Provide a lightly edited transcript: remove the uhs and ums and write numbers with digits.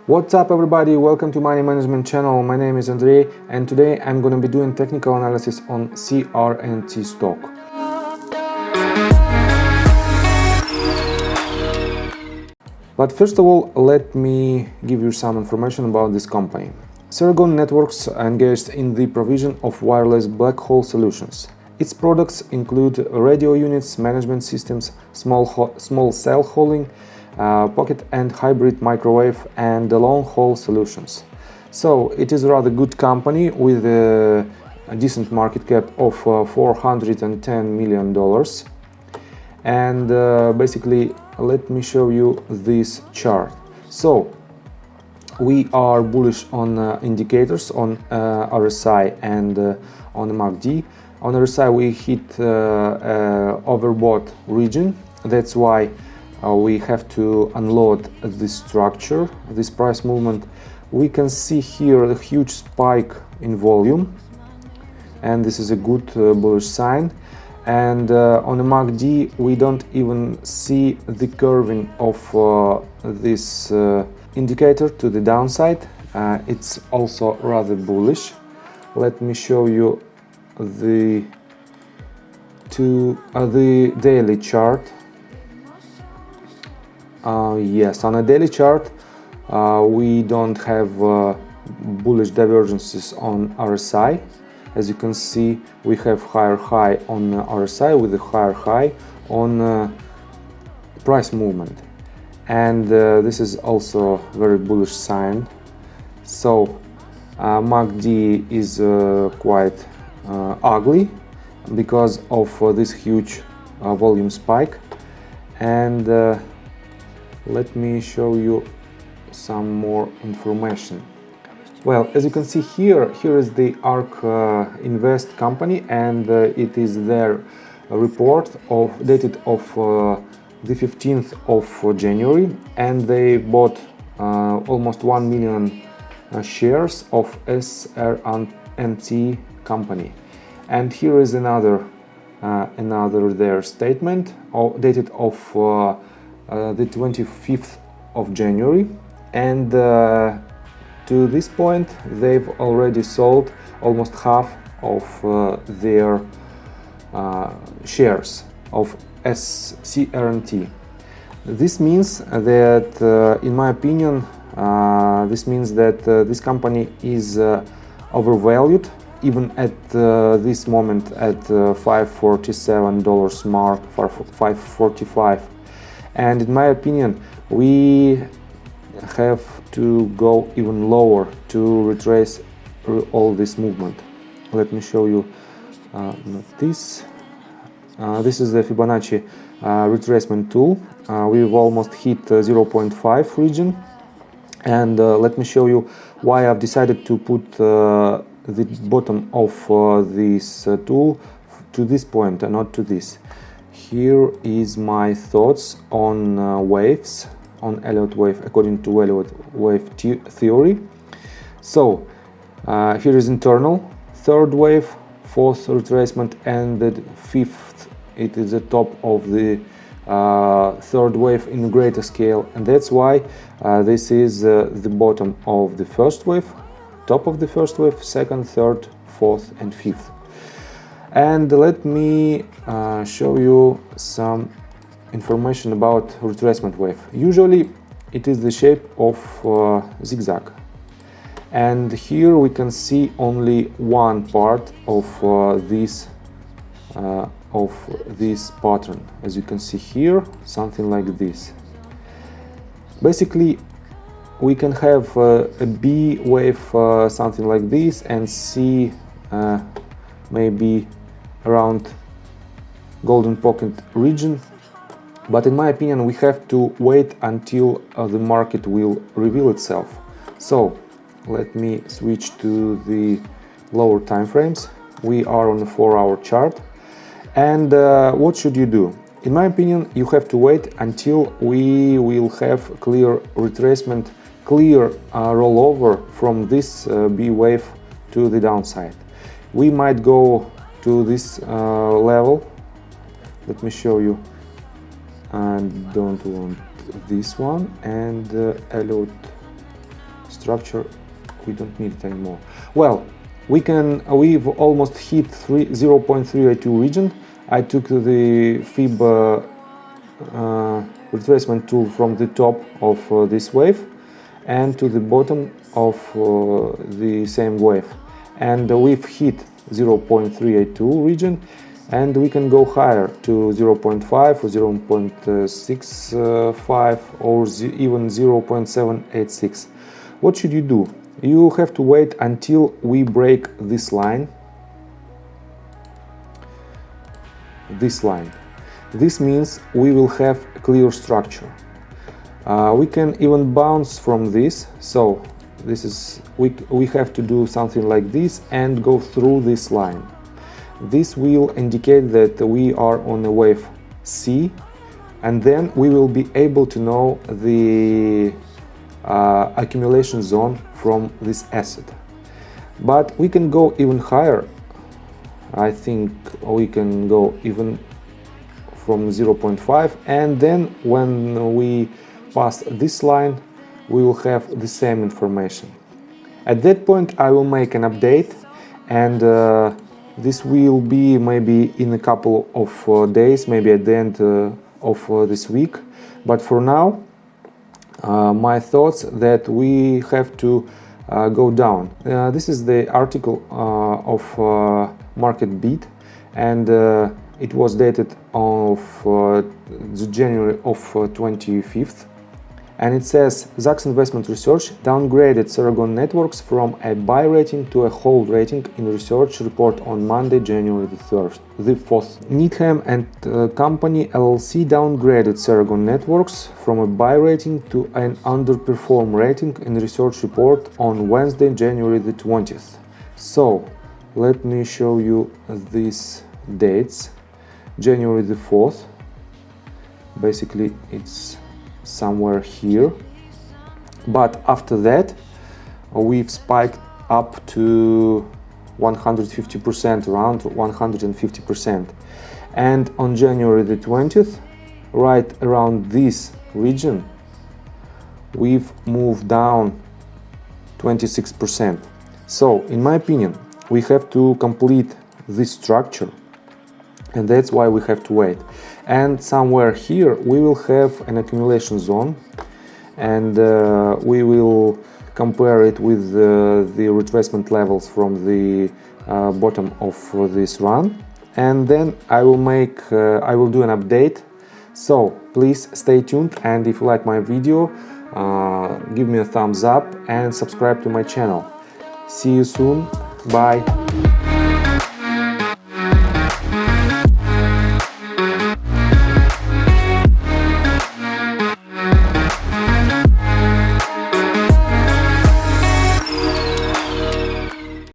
What's up everybody, welcome to Money Management channel. My name is Andrei and today I'm going to be doing technical analysis on CRNT stock. But first of all, let me give you some information about this company. Ceragon Networks engaged in the provision of wireless backhaul solutions. Its products include radio units, management systems, small cell hauling, pocket and hybrid microwave and long-haul solutions. So it is a rather good company with a decent market cap of $410 million. And basically, let me show you this chart. So we are bullish on indicators on RSI and on the MACD. On RSI we hit overbought region. That's why we have to unload this structure, this price movement. We can see here a huge spike in volume, and this is a good bullish sign. And on the MACD we don't even see the curving of this indicator to the downside. It's also rather bullish. Let me show you the daily chart. Yes, on a daily chart we don't have bullish divergences on RSI. As you can see, we have higher high on RSI with a higher high on price movement, and this is also a very bullish sign. So MACD is quite ugly because of this huge volume spike. And let me show you some more information. Well, as you can see here is the ARK Invest company, and it is their report dated of the 15th of January, and they bought almost 1 million shares of CRNT company. And here is another their statement dated of the 25th of January, and to this point they've already sold almost half of their shares of CRNT. This means that in my opinion this company is overvalued even at this moment at $547 mark, for $545. And in my opinion, we have to go even lower to retrace all this movement. Let me show you this. This is the Fibonacci retracement tool. We've almost hit 0.5 region, and let me show you why I've decided to put the bottom of this tool to this point and not to this. Here is my thoughts on waves, on Elliott wave, according to Elliott wave theory. So here is internal, third wave, fourth retracement, and the fifth, it is the top of the third wave in greater scale, and that's why this is the bottom of the first wave, top of the first wave, second, third, fourth, and fifth. And let me show you some information about retracement wave. Usually it is the shape of zigzag, and here we can see only one part of this pattern. As you can see here, something like this. Basically we can have a B wave, something like this, and C maybe around golden pocket region, but in my opinion we have to wait until the market will reveal itself. So let me switch to the lower time frames. We are on a 4-hour chart, and what should you do? In my opinion, you have to wait until we will have clear retracement, clear rollover from this B wave to the downside. We might go to this level. Let me show you. I don't want this one, and Elliott structure, we don't need it anymore. Well, we've almost hit 0.382 region. I took the Fib retracement tool from the top of this wave and to the bottom of the same wave, and we've hit 0.382 region, and we can go higher to 0.5 or 0.65 or even 0.786. What should you do? You have to wait until we break this line. This means we will have a clear structure. We can even bounce from this, so this is we have to do something like this and go through this line. This will indicate that we are on a wave C, and then we will be able to know the accumulation zone from this asset. But we can go even higher. I think we can go even from 0.5, and then when we pass this line, we will have the same information. At that point, I will make an update, and this will be maybe in a couple of days, maybe at the end of this week. But for now, my thoughts that we have to go down. This is the article of Market Beat, and it was dated of the January of 25th. And it says, Zacks Investment Research downgraded Ceragon Networks from a buy rating to a hold rating in research report on Monday, January the 4th. Needham and Company LLC downgraded Ceragon Networks from a buy rating to an underperform rating in research report on Wednesday, January the 20th. So, let me show you these dates. January the 4th, basically it's somewhere here, but after that we've spiked up to 150%, around 150%, and on January the 20th, right around this region, we've moved down 26%. So in my opinion, we have to complete this structure, and that's why we have to wait. And somewhere here we will have an accumulation zone, and we will compare it with the retracement levels from the bottom of this run, and then I will do an update. So please stay tuned, and if you like my video, give me a thumbs up and subscribe to my channel. See you soon. Bye.